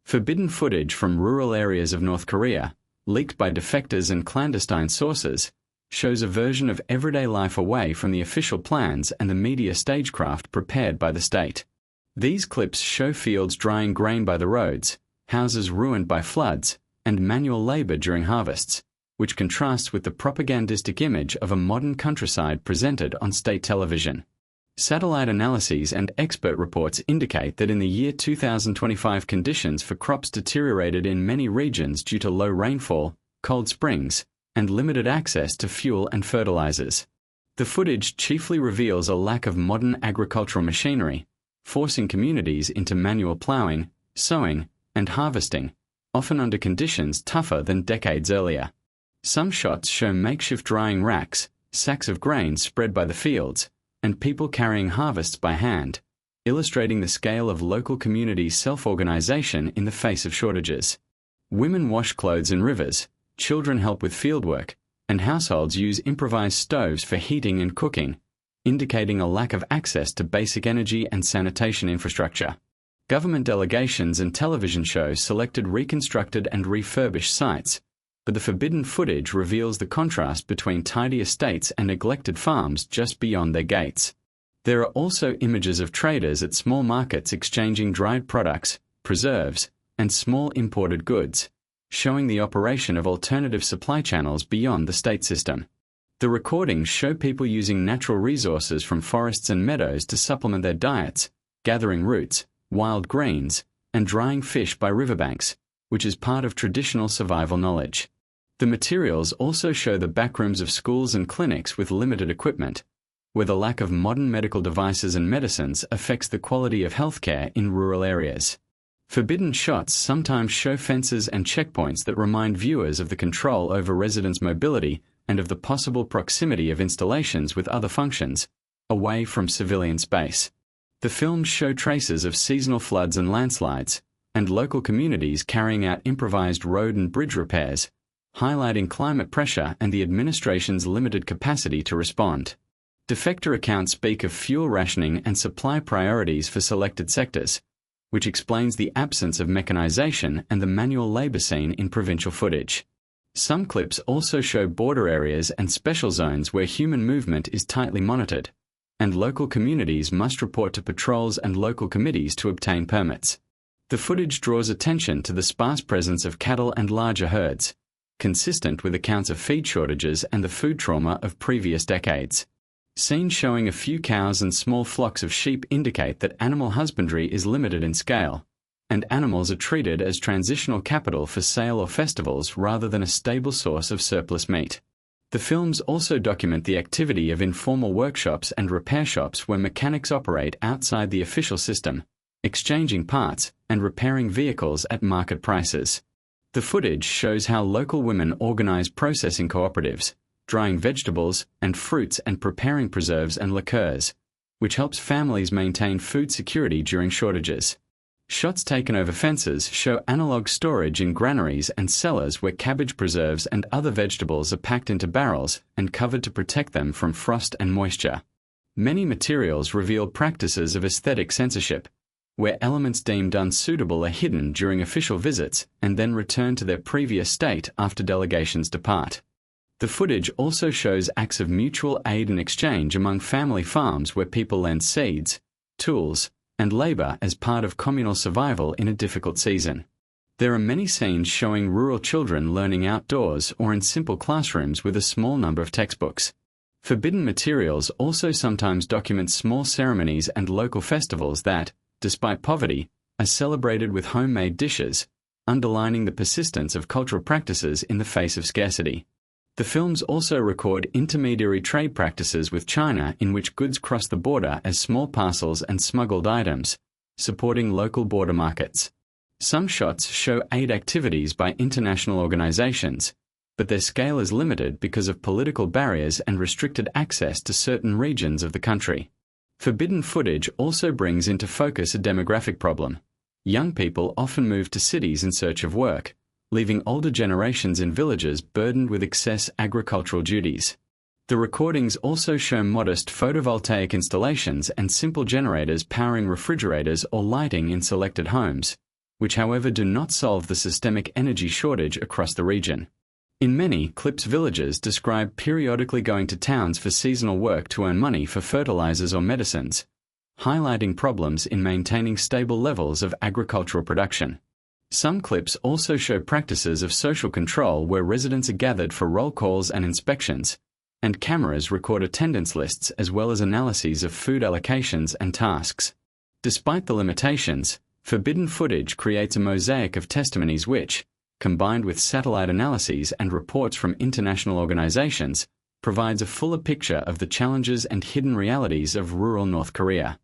Forbidden footage from rural areas of North Korea, leaked by defectors and clandestine sources, shows a version of everyday life away from the official plans and the media stagecraft prepared by the state. These clips show fields drying grain by the roads, houses ruined by floods, and manual labor during harvests, which contrasts with the propagandistic image of a modern countryside presented on state television. Satellite analyses and expert reports indicate that in the year 2025 conditions for crops deteriorated in many regions due to low rainfall, cold springs, and limited access to fuel and fertilizers. The footage chiefly reveals a lack of modern agricultural machinery, forcing communities into manual plowing, sowing, and harvesting, often under conditions tougher than decades earlier. Some shots show makeshift drying racks, sacks of grain spread by the fields, and people carrying harvests by hand, illustrating the scale of local communities' self-organization in the face of shortages. Women wash clothes in rivers, children help with fieldwork, and households use improvised stoves for heating and cooking, indicating a lack of access to basic energy and sanitation infrastructure. Government delegations and television shows selected reconstructed and refurbished sites, but the forbidden footage reveals the contrast between tidy estates and neglected farms just beyond their gates. There are also images of traders at small markets exchanging dried products, preserves, and small imported goods, showing the operation of alternative supply channels beyond the state system. The recordings show people using natural resources from forests and meadows to supplement their diets, gathering roots, wild greens, and drying fish by riverbanks, which is part of traditional survival knowledge. The materials also show the backrooms of schools and clinics with limited equipment, where the lack of modern medical devices and medicines affects the quality of healthcare in rural areas. Forbidden shots sometimes show fences and checkpoints that remind viewers of the control over residents' mobility and of the possible proximity of installations with other functions, away from civilian space. The films show traces of seasonal floods and landslides, and local communities carrying out improvised road and bridge repairs, highlighting climate pressure and the administration's limited capacity to respond. Defector accounts speak of fuel rationing and supply priorities for selected sectors, which explains the absence of mechanization and the manual labor scene in provincial footage. Some clips also show border areas and special zones where human movement is tightly monitored, and local communities must report to patrols and local committees to obtain permits. The footage draws attention to the sparse presence of cattle and larger herds, consistent with accounts of feed shortages and the food trauma of previous decades. Scenes showing a few cows and small flocks of sheep indicate that animal husbandry is limited in scale, and animals are treated as transitional capital for sale or festivals rather than a stable source of surplus meat. The films also document the activity of informal workshops and repair shops where mechanics operate outside the official system, exchanging parts and repairing vehicles at market prices. The footage shows how local women organize processing cooperatives, drying vegetables and fruits and preparing preserves and liqueurs, which helps families maintain food security during shortages. Shots taken over fences show analog storage in granaries and cellars where cabbage preserves and other vegetables are packed into barrels and covered to protect them from frost and moisture. Many materials reveal practices of aesthetic censorship, where elements deemed unsuitable are hidden during official visits and then return to their previous state after delegations depart. The footage also shows acts of mutual aid and exchange among family farms where people lend seeds, tools, and labor as part of communal survival in a difficult season. There are many scenes showing rural children learning outdoors or in simple classrooms with a small number of textbooks. Forbidden materials also sometimes document small ceremonies and local festivals that, despite poverty, are celebrated with homemade dishes, underlining the persistence of cultural practices in the face of scarcity. The films also record intermediary trade practices with China in which goods cross the border as small parcels and smuggled items, supporting local border markets. Some shots show aid activities by international organizations, but their scale is limited because of political barriers and restricted access to certain regions of the country. Forbidden footage also brings into focus a demographic problem. Young people often move to cities in search of work, leaving older generations in villages burdened with excess agricultural duties. The recordings also show modest photovoltaic installations and simple generators powering refrigerators or lighting in selected homes, which however do not solve the systemic energy shortage across the region. In many, Clip's villagers describe periodically going to towns for seasonal work to earn money for fertilizers or medicines, highlighting problems in maintaining stable levels of agricultural production. Some clips also show practices of social control where residents are gathered for roll calls and inspections, and cameras record attendance lists as well as analyses of food allocations and tasks. Despite the limitations, forbidden footage creates a mosaic of testimonies which, combined with satellite analyses and reports from international organizations, provides a fuller picture of the challenges and hidden realities of rural North Korea.